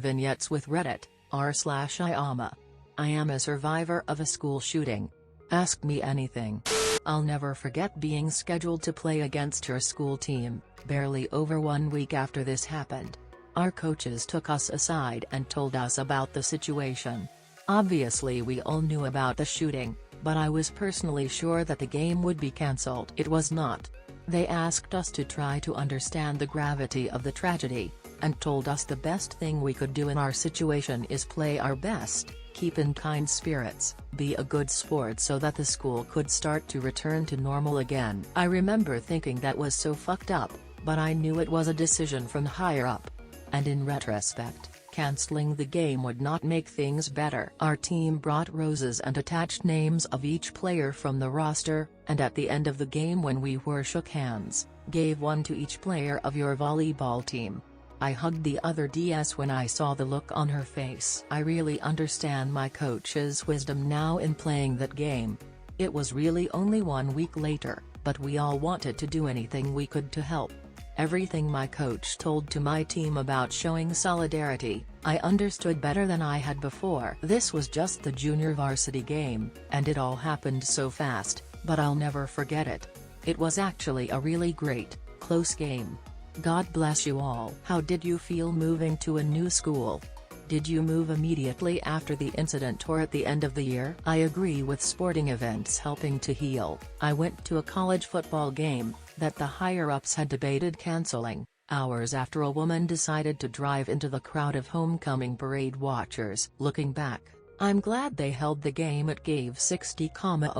Vignettes with Reddit, r/IAMA. I am a survivor of a school shooting. Ask me anything. I'll never forget being scheduled to play against your school team, barely over 1 week after this happened. Our coaches took us aside and told us about the situation. Obviously we all knew about the shooting, but I was personally sure that the game would be cancelled. It was not. They asked us to try to understand the gravity of the tragedy, and told us the best thing we could do in our situation is play our best, keep in kind spirits, be a good sport so that the school could start to return to normal again. I remember thinking that was so fucked up, but I knew it was a decision from higher up. And in retrospect, cancelling the game would not make things better. Our team brought roses and attached names of each player from the roster, and at the end of the game when we shook hands, gave one to each player of your volleyball team. I hugged the other DS when I saw the look on her face. I really understand my coach's wisdom now in playing that game. It was really only 1 week later, but we all wanted to do anything we could to help. Everything my coach told to my team about showing solidarity, I understood better than I had before. This was just the junior varsity game, and it all happened so fast, but I'll never forget it. It was actually a really great, close game. God bless you all. How did you feel moving to a new school? Did you move immediately after the incident or at the end of the year? I agree with sporting events helping to heal. I went to a college football game that the higher-ups had debated canceling, hours after a woman decided to drive into the crowd of homecoming parade watchers. Looking back, I'm glad they held the game. It gave 60,000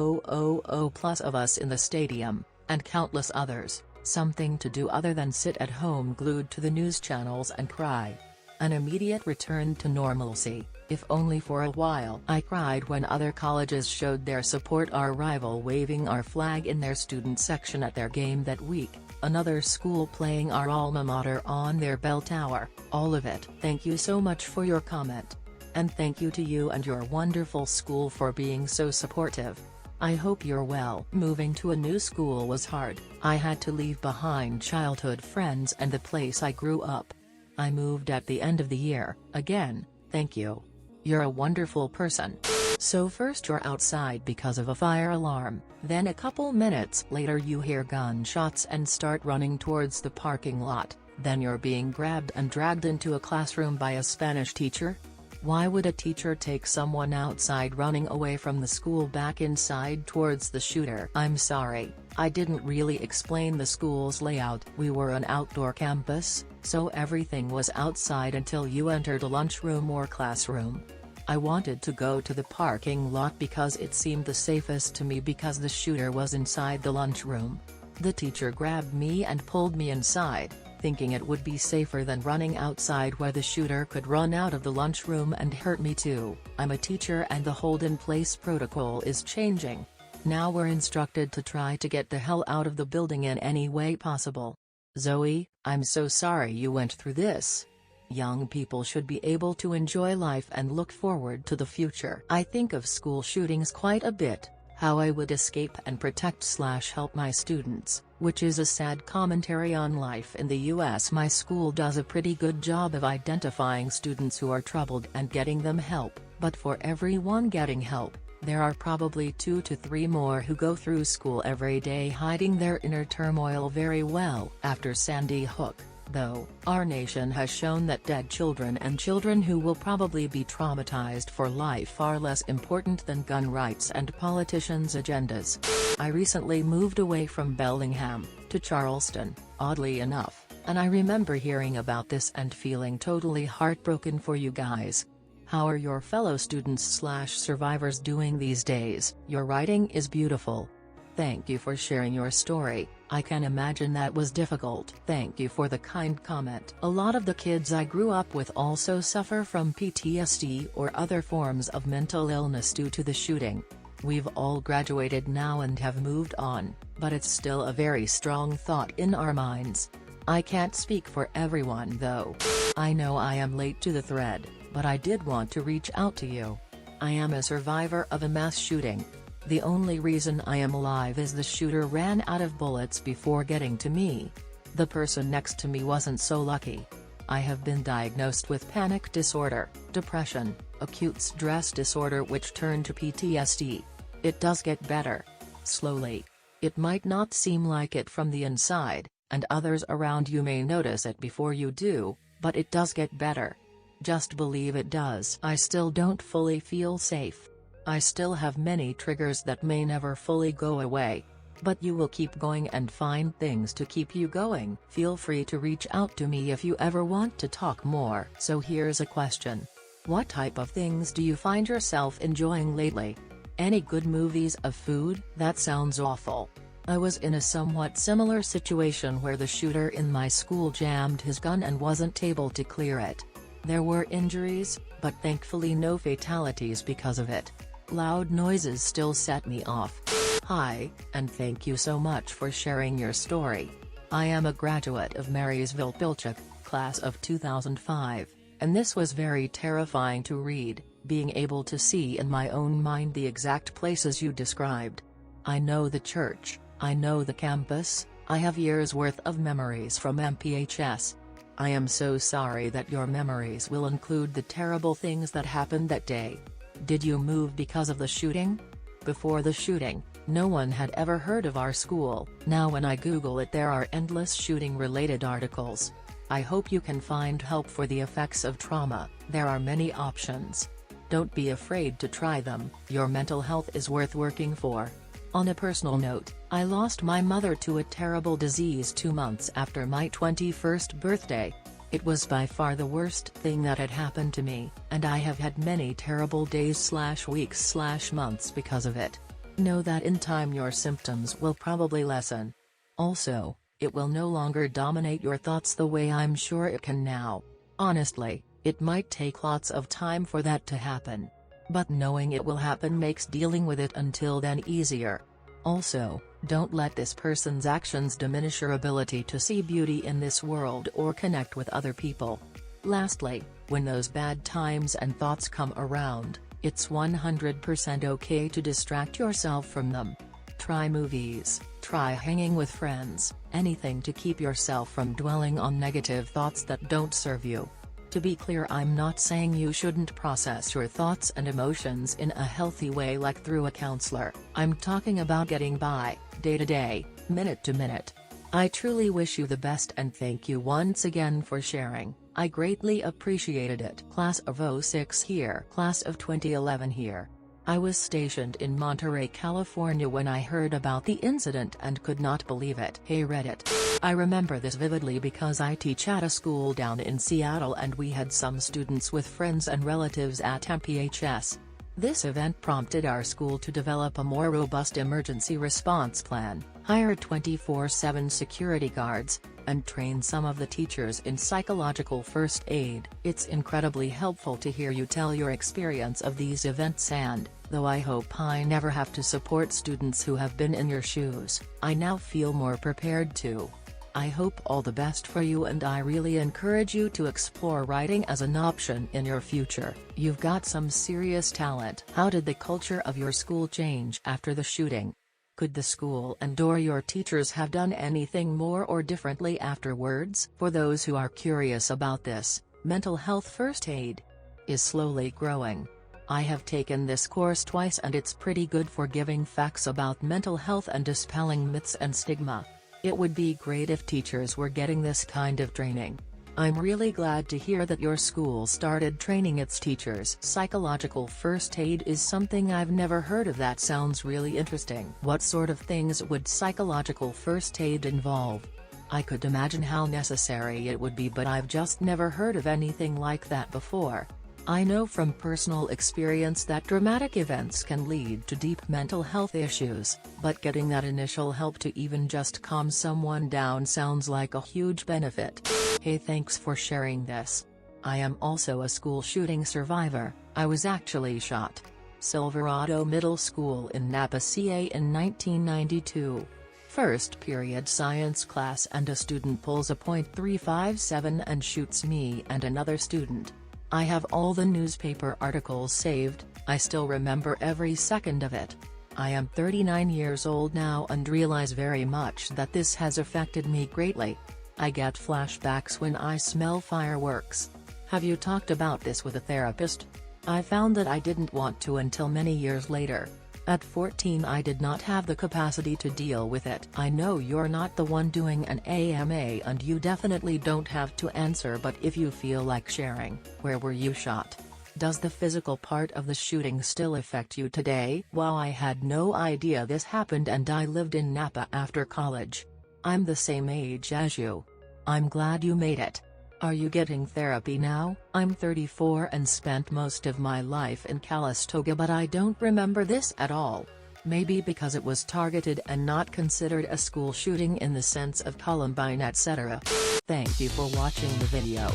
plus of us in the stadium, and countless others, something to do other than sit at home glued to the news channels and cry. An immediate return to normalcy, if only for a while. I cried when other colleges showed their support, our rival waving our flag in their student section at their game that week, another school playing our alma mater on their bell tower, all of it. Thank you so much for your comment. And thank you to you and your wonderful school for being so supportive. I hope you're well. Moving to a new school was hard. I had to leave behind childhood friends and the place I grew up. I moved at the end of the year. Again, thank you. You're a wonderful person. So first you're outside because of a fire alarm, then a couple minutes later you hear gunshots and start running towards the parking lot, then you're being grabbed and dragged into a classroom by a Spanish teacher? Why would a teacher take someone outside running away from the school back inside towards the shooter? I'm sorry, I didn't really explain the school's layout. We were an outdoor campus, so everything was outside until you entered a lunchroom or classroom. I wanted to go to the parking lot because it seemed the safest to me because the shooter was inside the lunchroom. The teacher grabbed me and pulled me inside, thinking it would be safer than running outside where the shooter could run out of the lunchroom and hurt me too. I'm a teacher and the hold-in-place protocol is changing. Now we're instructed to try to get the hell out of the building in any way possible. Zoe, I'm so sorry you went through this. Young people should be able to enjoy life and look forward to the future. I think of school shootings quite a bit, how I would escape and protect/help my students, which is a sad commentary on life in the US. My school does a pretty good job of identifying students who are troubled and getting them help, but for everyone getting help, there are probably 2 to 3 more who go through school every day hiding their inner turmoil very well. After Sandy Hook, though, our nation has shown that dead children and children who will probably be traumatized for life are less important than gun rights and politicians' agendas. I recently moved away from Bellingham, to Charleston, oddly enough, and I remember hearing about this and feeling totally heartbroken for you guys. How are your fellow students/survivors doing these days? Your writing is beautiful. Thank you for sharing your story. I can imagine that was difficult. Thank you for the kind comment. A lot of the kids I grew up with also suffer from PTSD or other forms of mental illness due to the shooting. We've all graduated now and have moved on, but it's still a very strong thought in our minds. I can't speak for everyone though. I know I am late to the thread, but I did want to reach out to you. I am a survivor of a mass shooting. The only reason I am alive is the shooter ran out of bullets before getting to me. The person next to me wasn't so lucky. I have been diagnosed with panic disorder, depression, acute stress disorder which turned to PTSD. It does get better. Slowly. It might not seem like it from the inside, and others around you may notice it before you do, but it does get better. Just believe it does. I still don't fully feel safe. I still have many triggers that may never fully go away. But you will keep going and find things to keep you going. Feel free to reach out to me if you ever want to talk more. So here's a question. What type of things do you find yourself enjoying lately? Any good movies of food? That sounds awful. I was in a somewhat similar situation where the shooter in my school jammed his gun and wasn't able to clear it. There were injuries, but thankfully no fatalities because of it. Loud noises still set me off. Hi, and thank you so much for sharing your story. I am a graduate of Marysville Pilchuck, class of 2005, and this was very terrifying to read, being able to see in my own mind the exact places you described. I know the church, I know the campus, I have years worth of memories from MPHS. I am so sorry that your memories will include the terrible things that happened that day. Did you move because of the shooting? Before the shooting, no one had ever heard of our school. Now when I Google it there are endless shooting-related articles. I hope you can find help for the effects of trauma. There are many options. Don't be afraid to try them. Your mental health is worth working for. On a personal note, I lost my mother to a terrible disease 2 months after my 21st birthday. It was by far the worst thing that had happened to me, and I have had many terrible days/weeks/months because of it. Know that in time your symptoms will probably lessen. Also, it will no longer dominate your thoughts the way I'm sure it can now. Honestly, it might take lots of time for that to happen. But knowing it will happen makes dealing with it until then easier. Also, don't let this person's actions diminish your ability to see beauty in this world or connect with other people. Lastly, when those bad times and thoughts come around, it's 100% okay to distract yourself from them. Try movies, try hanging with friends, anything to keep yourself from dwelling on negative thoughts that don't serve you. To be clear, I'm not saying you shouldn't process your thoughts and emotions in a healthy way like through a counselor. I'm talking about getting by, day to day, minute to minute. I truly wish you the best and thank you once again for sharing. I greatly appreciated it. Class of 06 here. Class of 2011 here. I was stationed in Monterey, California when I heard about the incident and could not believe it. Hey Reddit. I remember this vividly because I teach at a school down in Seattle and we had some students with friends and relatives at MPHS. This event prompted our school to develop a more robust emergency response plan, hire 24/7 security guards, and train some of the teachers in psychological first aid. It's incredibly helpful to hear you tell your experience of these events and, though I hope I never have to support students who have been in your shoes, I now feel more prepared to. I hope all the best for you and I really encourage you to explore writing as an option in your future. You've got some serious talent. How did the culture of your school change after the shooting? Could the school and/or your teachers have done anything more or differently afterwards? For those who are curious about this, mental health first aid is slowly growing. I have taken this course twice and it's pretty good for giving facts about mental health and dispelling myths and stigma. It would be great if teachers were getting this kind of training. I'm really glad to hear that your school started training its teachers. Psychological first aid is something I've never heard of. That sounds really interesting. What sort of things would psychological first aid involve? I could imagine how necessary it would be, but I've just never heard of anything like that before. I know from personal experience that dramatic events can lead to deep mental health issues, but getting that initial help to even just calm someone down sounds like a huge benefit. Hey, thanks for sharing this. I am also a school shooting survivor. I was actually shot. Silverado Middle School in Napa, CA in 1992. First period science class and a student pulls a .357 and shoots me and another student. I have all the newspaper articles saved. I still remember every second of it. I am 39 years old now and realize very much that this has affected me greatly. I get flashbacks when I smell fireworks. Have you talked about this with a therapist? I found that I didn't want to until many years later. At 14 I did not have the capacity to deal with it. I know you're not the one doing an AMA and you definitely don't have to answer, but if you feel like sharing, where were you shot? Does the physical part of the shooting still affect you today? Wow, I had no idea this happened and I lived in Napa after college. I'm the same age as you. I'm glad you made it. Are you getting therapy now? I'm 34 and spent most of my life in Calistoga, but I don't remember this at all. Maybe because it was targeted and not considered a school shooting in the sense of Columbine etc. Thank you for watching the video.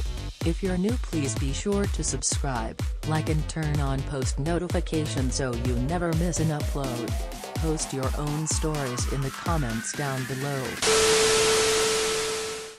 If you're new, please be sure to subscribe, like and turn on post notifications so you never miss an upload. Post your own stories in the comments down below.